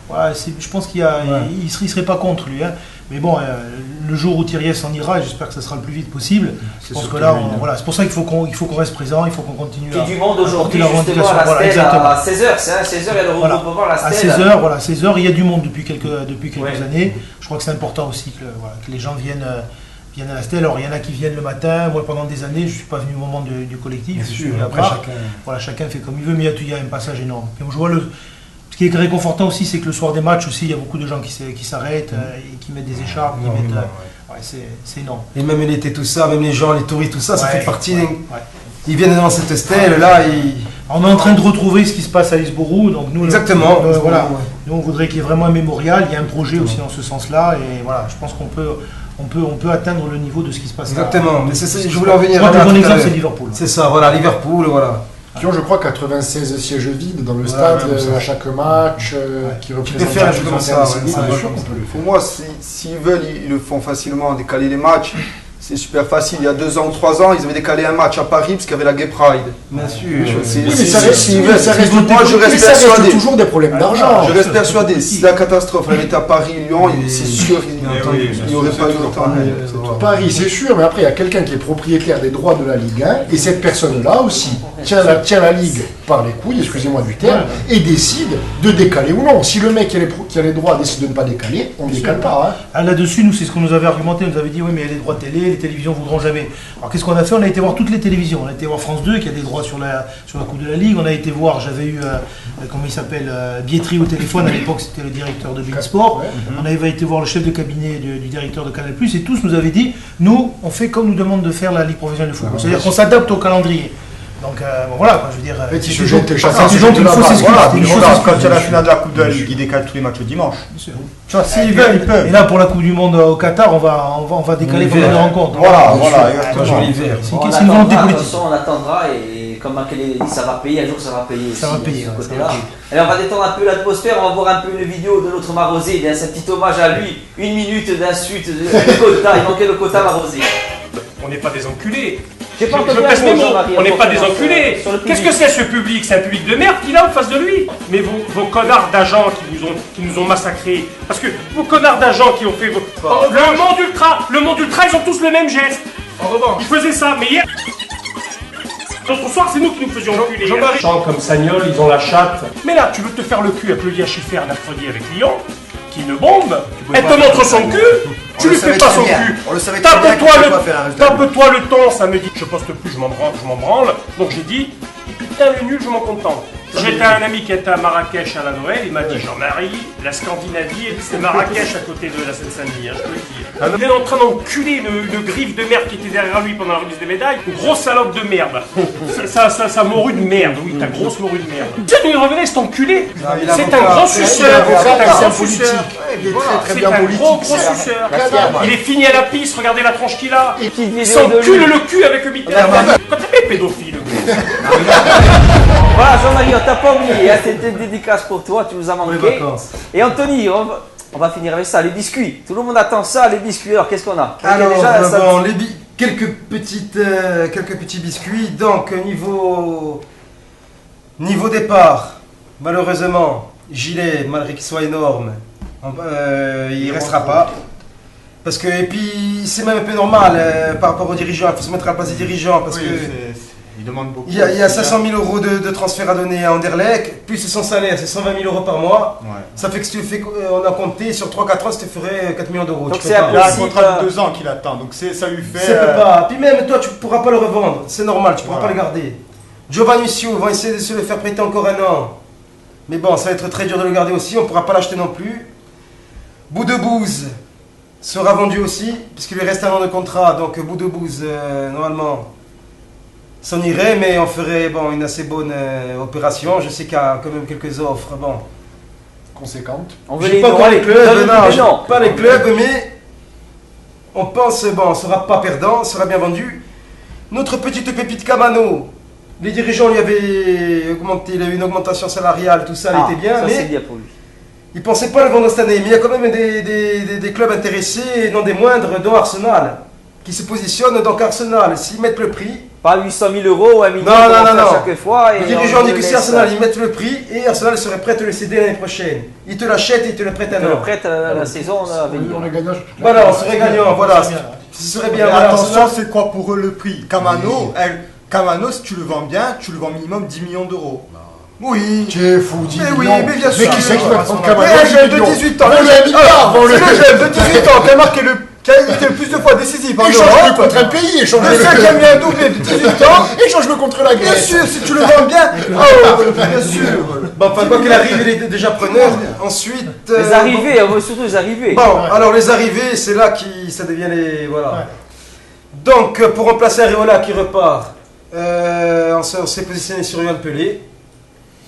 Je pense qu'il serait pas contre lui. Hein. Mais bon, le jour où Thiriez s'en ira, et j'espère que ça sera le plus vite possible. Je pense que là, c'est pour ça qu'il faut qu'on reste présent, il faut qu'on continue. Il y a du monde aujourd'hui justement à la Stèle à 16h, c'est à 16h, il y a le regroupement à la Stèle. À 16h, il y a du monde depuis quelques années. Je crois que c'est important aussi que les gens viennent à la Stèle. Alors il y en a qui viennent le matin, moi pendant des années je ne suis pas venu au moment du collectif, je suis venu après, chacun fait comme il veut, mais il y a un passage énorme. Et je vois ce qui est réconfortant aussi, c'est que le soir des matchs aussi, il y a beaucoup de gens qui s'arrêtent et qui mettent des écharpes, c'est énorme. Et même l'été, tout ça, même les gens, les touristes, tout ça, ça fait partie. Ils viennent dans cette stèle là. On est en train de retrouver ce qui se passe à Lisborough, donc nous, exactement. Nous on voudrait qu'il y ait vraiment un mémorial. Il y a un projet aussi dans ce sens-là, et voilà, je pense qu'on peut atteindre le niveau de ce qui se passe. Exactement, mais je voulais en venir. Le bon exemple, c'est Liverpool. C'est ça, Liverpool, voilà. Qui ont, je crois, 96 sièges vides dans le stade à chaque match, qui représentent faire comme ça. Pour moi, s'ils veulent, ils le font facilement, décaler les matchs. C'est super facile. Il y a 2 ans ou 3 ans, ils avaient décalé un match à Paris parce qu'il y avait la Gay Pride. Bien sûr. Ça reste toujours des problèmes d'argent. Je reste persuadé. Si la catastrophe avait été à Paris, Lyon, c'est sûr qu'il n'y aurait pas eu autant. Paris, c'est sûr, mais après, il y a quelqu'un qui est propriétaire des droits de la Ligue 1, et cette personne-là aussi tient la Ligue par les couilles, excusez-moi du terme, et décide de décaler ou non. Si le mec qui a les droits décide de ne pas décaler, on ne décale pas. Là-dessus, nous, c'est ce qu'on nous avait argumenté. On nous avait dit, oui, mais il y a les droits de télé, les télévisions ne voudront jamais. Alors qu'est-ce qu'on a fait? On a été voir toutes les télévisions. On a été voir France 2 qui a des droits sur la Coupe de la Ligue. On a été voir, j'avais eu, comment il s'appelle, Bietri au téléphone. À l'époque, c'était le directeur de Beansport. On avait été voir le chef de cabinet du directeur de Canal+. Et tous nous avaient dit, nous, on fait comme nous demande de faire la Ligue professionnelle de football. C'est-à-dire qu'on s'adapte au calendrier. Donc voilà, je veux dire. C'est des gens qu'il faut s'excuser. Quand il y a la finale de la Coupe de la Ligue, ils décalent tous les matchs le dimanche. Tu vois, s'ils veulent, ils peuvent. Et là, pour la Coupe du Monde au Qatar, on va décaler pour les rencontres. Voilà, exactement. C'est une volonté politique. On attendra et comme Makelele dit, ça va payer. Un jour, ça va payer. Ça va payer. Allez, on va détendre un peu l'atmosphère. On va voir un peu une vidéo de notre Marosé. C'est un petit hommage à lui. 1 minute d'insulte. Le quota. Il manquait le quota Marosé. On n'est pas des enculés. Je passe mes mots, on n'est pas des enculés. Qu'est-ce que c'est ce public? C'est un public de merde qu'il a en face de lui. Mais vos connards d'agents qui nous ont massacrés. Parce que vos connards d'agents qui ont fait le monde ultra, ils ont tous le même geste. En revanche, ils faisaient ça, mais hier. L'autre soir, c'est nous qui nous faisions enculer. Les gens comme Sagnol, ils ont la chatte. Mais là, tu veux te faire le cul avec le Liachifer mercredi avec Lyon, qui ne bombe, elle te montre son cul. Tu lui fais pas son cul. Tape-toi le ton samedi. Je poste plus, je m'en branle. Donc j'ai dit, putain le nul, je m'en contente. J'étais un ami qui était à Marrakech à la Noël, il m'a dit Jean-Marie, la Scandinavie, c'est Marrakech à côté de la Seine-Saint-Denis, je peux le dire. Il est en train d'enculer une griffe de merde qui était derrière lui pendant la remise des médailles, une grosse salope de merde. Ça morue de merde, oui, ta grosse morue de merde. Tu sais d'où il revenait cet enculé? C'est un grand suceur, Il est très c'est bien un politique. gros suceur. Il est fini à la piste, regardez la tronche qu'il a. Il s'encule le cul avec le Mitterrand. Quand t'es pédophile. Voilà, Jean-Marie, on t'a pas oublié, hein, c'était une dédicace pour toi, tu nous as manqué. Et Anthony, on va finir avec ça, les biscuits. Tout le monde attend ça, les biscuits. Alors, qu'est-ce qu'on a? Alors, quelques petits biscuits. Donc, niveau départ, malheureusement, Gilet, malgré qu'il soit énorme, il restera pas. Parce que, et puis, c'est même un peu normal par rapport aux dirigeants. Il faut se mettre à la place des dirigeants parce que. Il demande beaucoup. Il y a 500 000 euros de transfert à donner à Anderlecht, plus son salaire, c'est 120 000 euros par mois. Ouais. Ça fait que si tu fais, on a compté sur 3-4 ans, ça te ferait 4 millions d'euros. Donc c'est un contrat de 2 ans qu'il attend, donc ça lui fait. Pas. Puis même toi, tu ne pourras pas le revendre, c'est normal, tu ne pourras pas le garder. Giovanni Sio va essayer de se le faire prêter encore un an. Mais bon, ça va être très dur de le garder aussi, on ne pourra pas l'acheter non plus. Boudebouz sera vendu aussi, puisqu'il lui reste un an de contrat, donc Boudebouz, normalement. S'en irait, mais on ferait une assez bonne opération. Je sais qu'il y a quand même quelques offres conséquentes. On veut pas les clubs, pas les clubs, mais on pense, on ne sera pas perdant, sera bien vendu. Notre petite pépite Camano, les dirigeants lui avaient augmenté, il a eu une augmentation salariale, tout ça, il était bien, mais bien pour lui. Ils ne pensaient pas le vendre cette année. Mais il y a quand même des clubs intéressés, non des moindres, dont Arsenal, qui se positionnent. Donc Arsenal, s'ils mettent le prix. Pas 800 000 euros ou 1 million non. chaque fois. Les dirigeants disent que si Arsenal, ils mettent le prix et Arsenal serait prêt à te le céder l'année prochaine. Ils te l'achètent et ils te le prêtent un an. Ils te le prêtent la saison à venir. On est gagnant. Voilà, on serait gagnant. Voilà. Ce serait bien. Voilà, attention, c'est quoi pour eux le prix? Camano, si tu le vends bien, tu le vends minimum 10 millions d'euros. Oui. Tu es fou, 10 millions. Oui, mais bien sûr. Mais qui c'est qui va prendre Camano? Un jeune de 18 ans. C'est le jeune de 18 ans qui a marqué qui a été le plus de fois décisif en Europe. Échange-le contre un pays, échange-le. Le seul qui a mis un doublé de 18 ans. Échange-le contre la Grèce. Bien sûr, si tu le vends bien. Oh, bien sûr. Bon, enfin, quoi qu'il arrive, il est déjà preneur. Ensuite. Les arrivées, on veut surtout les arrivées. Bon, alors les arrivées, c'est là que ça devient les. Voilà. Donc, pour remplacer Areola qui repart, on s'est positionné sur Yoann Pelé,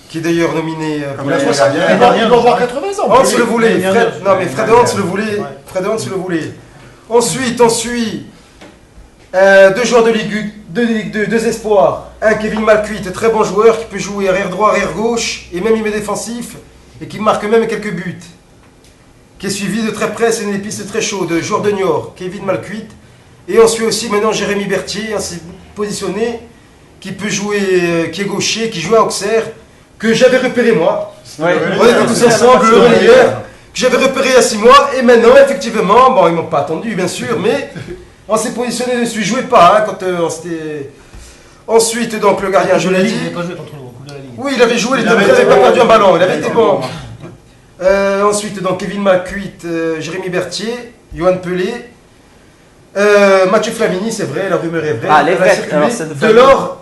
qui est d'ailleurs nominé pour la il doit avoir 80 ans. Hans le voulait. Fred Hans le voulait. Fred Hans le voulait. Ensuite, on suit 2 joueurs de Ligue 2, 2 espoirs. Un Kevin Malcuit, très bon joueur qui peut jouer arrière droit, arrière gauche et même il met défensif et qui marque même quelques buts. Qui est suivi de très près, c'est une piste très chaude. Joueur de Niort, Kevin Malcuit. Et on suit aussi maintenant Jérémy Berthier, ainsi positionné, qui peut jouer, qui est gaucher, qui joue à Auxerre, que j'avais repéré moi. On était tous ensemble, le relayeur. Que j'avais repéré il y a 6 mois, et maintenant, effectivement, ils ne m'ont pas attendu, bien sûr, mais on s'est positionné dessus. Je ne jouais pas quand on s'était. Ensuite, donc, le gardien, je l'ai dit. Il n'avait pas joué contre le Coupe de la Ligue. Oui, il avait joué, il n'avait pas perdu un ballon, il avait été bon. Ensuite, donc, Kevin Malcuit, Jérémy Berthier, Yoann Pelé, Mathieu Flamini, c'est vrai, la rumeur est vraie. Ah, les vrais, alors c'est de Delors.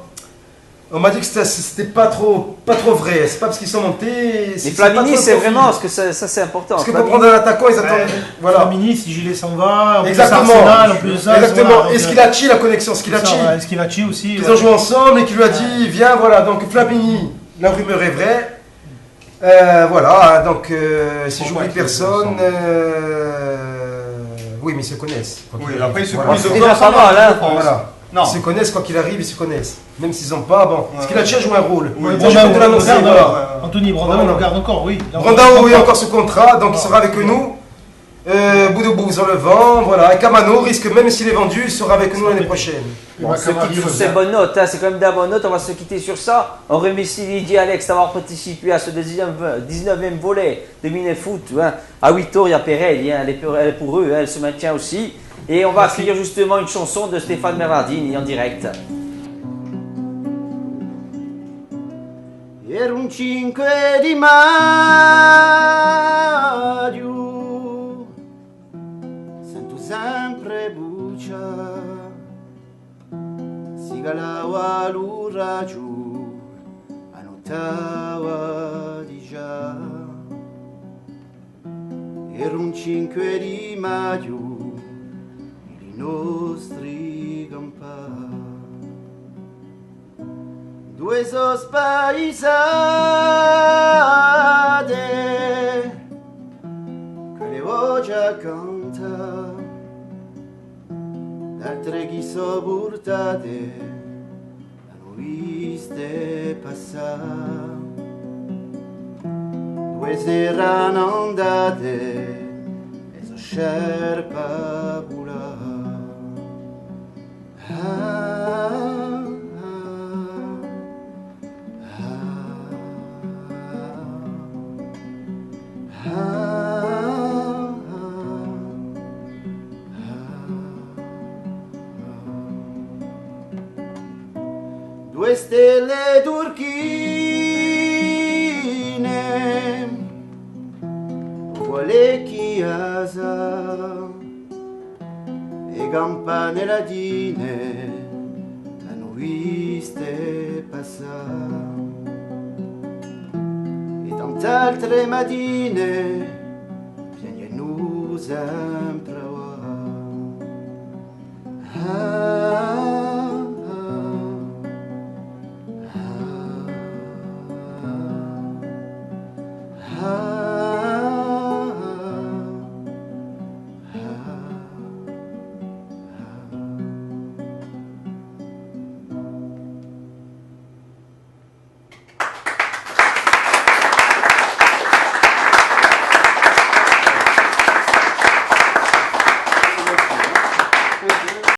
On m'a dit que c'était pas trop vrai. C'est pas parce qu'ils sont montés. Les Flamini, c'est vraiment parce que ça c'est important. Parce que pour prendre un attaquant, ils attendent. Voilà. Flamini, si Gilet s'en va, exactement. Arsenal, en plus de ça. Exactement. Et Skilacci, la connexion, Skilacci aussi. Ils ont joué ensemble et qui lui a dit viens, voilà. Donc Flamini, la rumeur est vraie. Voilà. Donc si j'oublie personne. Oui, mais ils se connaissent. Oui, après ils se connaissent. C'est déjà pas mal, hein. Voilà. Non. Ils se connaissent, quoi qu'il arrive, ils se connaissent. Même s'ils n'ont pas, bon. Parce qu'il a déjà joué un rôle. Oui, Anthony Brandao, on le garde encore, oui. Brandao, oui, encore ce contrat, donc il sera avec nous. Boudebouz, on le vend, voilà. Et Camano risque, même s'il est vendu, il sera avec nous l'année prochaine. On se quitte sur ces bonnes notes, hein. C'est quand même des bonnes notes, on va se quitter sur ça. On remercie Didier Alex d'avoir participé à ce 19e volet de Minefoot. Hein. À 8h, il y a Perel, hein. Elle est pour eux, hein. Elle se maintient aussi. Et on va accueillir justement une chanson de Stéphane Bernardini en direct. Era un 5 di maggio, sento sempre buccia, si calava l'ura giù, a nottare era un 5 di maggio i nostri campani. Due sospaisate che le voci canta, altre chi so portate hanno viste passare. Due serano andate e so scerpa pula. Due stelle turchine, quale chiesa e campane latine hanno viste passare. E tante altre mattine piangono sempre.